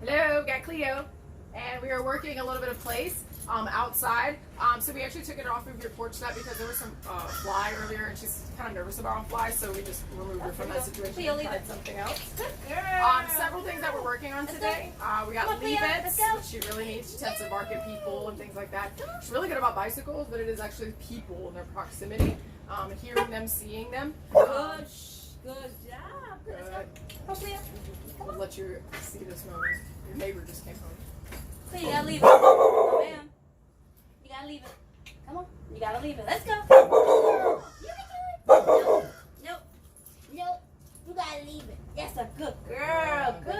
Hello, got Cleo, and we are working a little bit of place outside. So we actually took it off of your porch set because there was some fly earlier, and she's kind of nervous about flies, so we just removed her from that situation and tried something else. Several things that we're working on today. We got leave-its, which she really needs. She tends to bark at people and things like that. She's really good about bicycles, but it is actually people in their proximity, hearing them, seeing them. Good job. Good. Hopefully, I'll let you see this moment. Your neighbor just came home. so you gotta leave it. Oh, man. You gotta leave it. Come on. You gotta leave it. Let's go. You can do it. Nope. Nope. You gotta leave it. That's a good girl. Good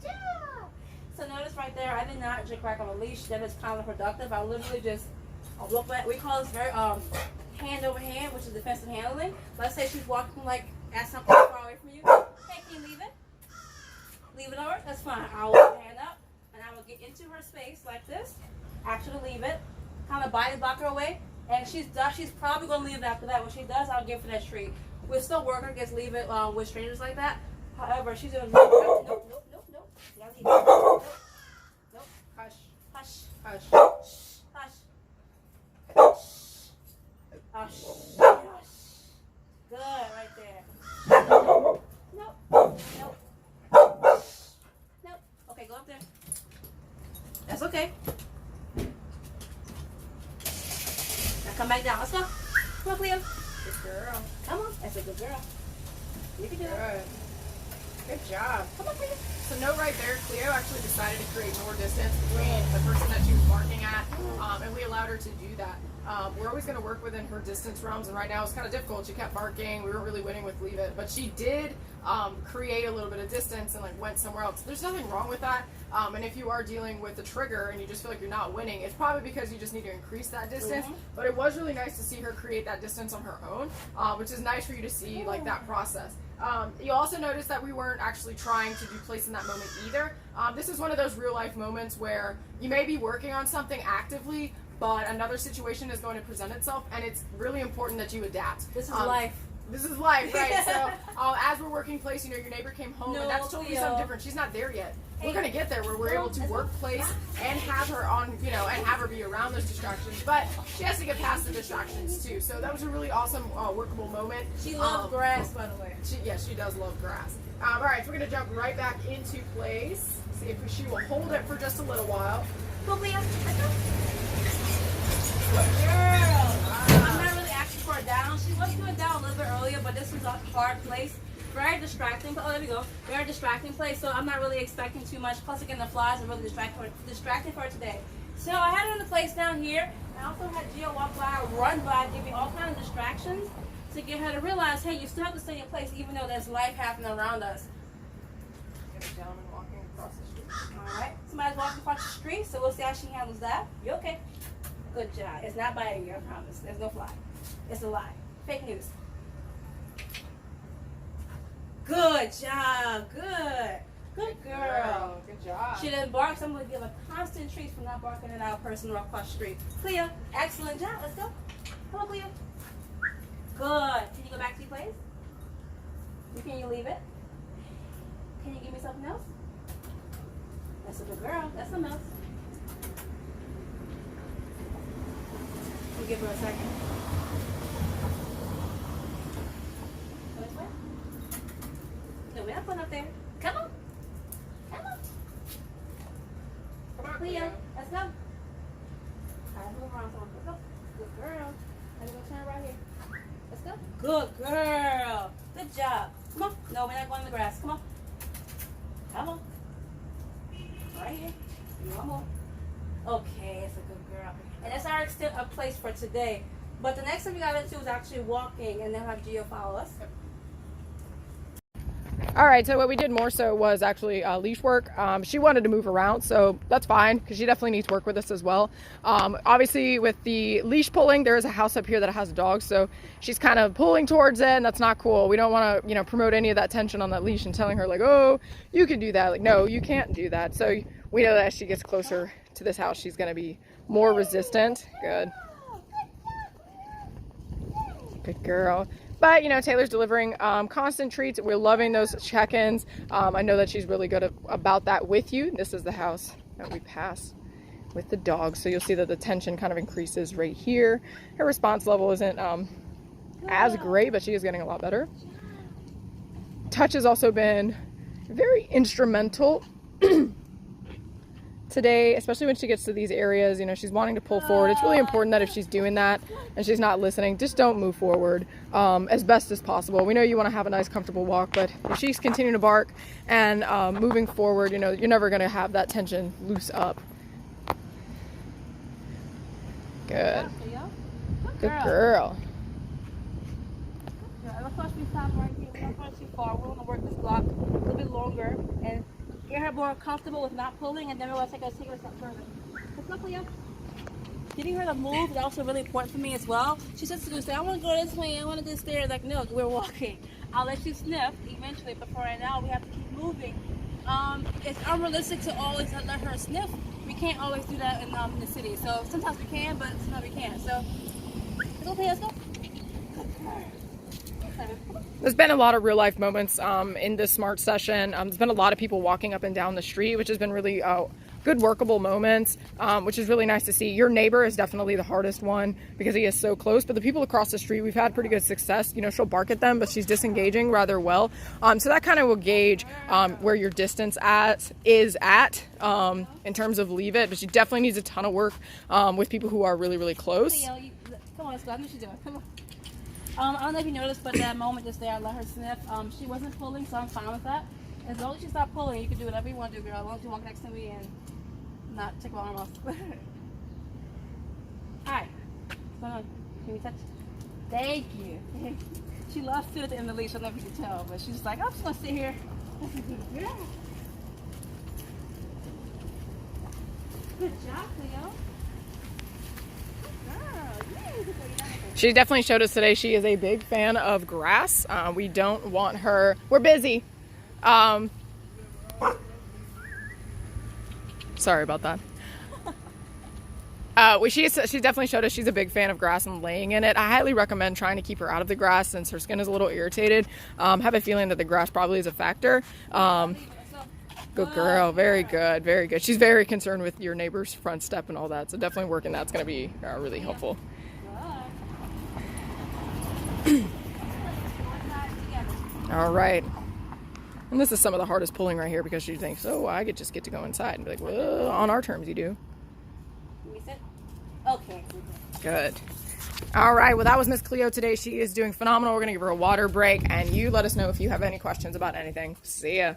job. So notice right there, I did not just crack on a leash. That is counterproductive. I literally just look at. We call this very hand over hand, which is defensive handling. Let's say she's walking like at something far away from you. Hey, can you leave it? Leave it over? That's fine. I'll hold the hand up and I will get into her space like this. Actually leave it. Kind of body block her away. And she's probably going to leave it after that. When she does, I'll give her that treat. We're still working against leave it with strangers like that. However, she's doing nope. You gotta leave it. Nope. Hush. Hush. Hush. Hush. Hush. Hush. Hush. Good, right there. Nope. Nope. Okay, go up there. That's okay. Now come back down. Let's go. Come on, Cleo. Good girl. Come on. That's a good girl. You can do it. Good. Good job. Come on, Cleo. So note right there, Cleo actually decided to create more distance between the person that she was barking at, and we allowed her to do that. We're always going to work within her distance realms, and right now it's kind of difficult. She kept barking. We weren't really winning with leave it, but she did create a little bit of distance and like went somewhere else. There's nothing wrong with that. And if you are dealing with a trigger and you just feel like you're not winning, it's probably because you just need to increase that distance. But it was really nice to see her create that distance on her own, which is nice for you to see like that process. You also notice that we weren't actually trying to do place in that moment either. This is one of those real life moments where you may be working on something actively, but another situation is going to present itself, and it's really important that you adapt. This is life. This is life, right? So as we're working place, you know, your neighbor came home, and that's totally Cleo. something different. She's not there yet. We're going to get there where we're able to work place and have her on, you know, and have her be around those distractions. But she has to get past the distractions too. So that was a really awesome workable moment. She loves grass, by the way. She does love grass. All right, so we're going to jump right back into place. See if she will hold it for just a little while. Go, Cleo. Let's go. Girl. I'm not really asking for a down. She was doing down a little bit earlier, but this was a hard place. Very distracting. Oh, there we go. Very distracting place. So I'm not really expecting too much. Plus, again, the flies are really distracting for her today. So I had her in the place down here. I also had Gio walk by, run by, give me all kinds of distractions to get her to realize, hey, you still have to stay in place even though there's life happening around us. Got a gentleman walking across the street. All right. Somebody's walking across the street, so we'll see how she handles that. You okay? Good job. It's not biting you, I promise. There's no fly. It's a lie. Fake news. Good job. Good. Good girl. Good job. She didn't bark, so I'm going to give a constant treat for not barking at our person across the street. Cleo, excellent job. Let's go. Come on, Cleo. Good. Can you go back to your place? Can you leave it? Can you give me something else? That's a good girl. That's something else. We'll give her a second. Go this way. No, we're not putting up there. Come on. Come on. Come on, Cleo, let's go. All right, move around. Let's go. Good girl. Let's go turn right here. Let's go. Good girl. Good job. Come on. No, we're not going in the grass. Come on. Come on. Right here. One more. Okay, it's a good girl. And that's our extent of place for today. But the next thing we got to do is actually walking, and then have Gio follow us. All right, so what we did more so was actually leash work. She wanted to move around, so that's fine because she definitely needs work with us as well. Obviously, with the leash pulling, there is a house up here that has dogs, so she's kind of pulling towards it, and that's not cool. We don't want to, you know, promote any of that tension on that leash and telling her like, oh, you can do that. Like, no, you can't do that. So we know that as she gets closer to this house, she's going to be more resistant. Good. Good girl. But, you know, Taylor's delivering constant treats. We're loving those check-ins. I know that she's really good about that with you. This is the house that we pass with the dog. So you'll see that the tension kind of increases right here. Her response level isn't as great, but she is getting a lot better. Touch has also been very instrumental today, especially when she gets to these areas. You know, she's wanting to pull forward. It's really important that if she's doing that and she's not listening, just don't move forward as best as possible. We know you want to have a nice, comfortable walk, but if she's continuing to bark and moving forward, you know, you're never going to have that tension loose up. Good. Good girl. Let's watch me stop right here. We're not going too far. We're going to work this block a little bit longer and get her more comfortable with not pulling, and then we're going to take her a step further. Let's go, Cleo. Getting her to move is also really important for me as well. She's just going to say, I want to go this way, I want to go there. Like, no, we're walking. I'll let you sniff eventually, but for right now, we have to keep moving. It's unrealistic to always let her sniff. We can't always do that in the city. So sometimes we can, but sometimes we can't. So, let's go, Cleo, let's go. There's been a lot of real life moments in this SMART session. There's been a lot of people walking up and down the street, which has been really good workable moments, which is really nice to see. Your neighbor is definitely the hardest one because he is so close, but the people across the street, we've had pretty good success. You know, she'll bark at them, but she's disengaging rather well. So that kind of will gauge where your distance is at in terms of leave it, but she definitely needs a ton of work with people who are really, really close. Come on, let's go. I know what she's doing. Come on. I don't know if you noticed, but that moment just there, I let her sniff. She wasn't pulling, so I'm fine with that. As long as you stop pulling, you can do whatever you want to do, girl. As long as you walk next to me and not take my arm off. Hi. What's going on? Can we touch? Thank you. She loves food at the end of the leash. I don't know if you can tell, but she's like, I'm just going to sit here. Yeah. Good job, Cleo. She definitely showed us today she is a big fan of grass. We don't want her... We're busy. Sorry about that. She definitely showed us she's a big fan of grass and laying in it. I highly recommend trying to keep her out of the grass since her skin is a little irritated. Have a feeling that the grass probably is a factor. Good girl. Very good. Very good. She's very concerned with your neighbor's front step and all that. So definitely working that's going to be really helpful. All right. And this is some of the hardest pulling right here because she thinks, oh, I could just get to go inside and be like, well, on our terms you do. Can we sit? Okay. Good. All right. Well, that was Miss Cleo today. She is doing phenomenal. We're going to give her a water break, and you let us know if you have any questions about anything. See ya.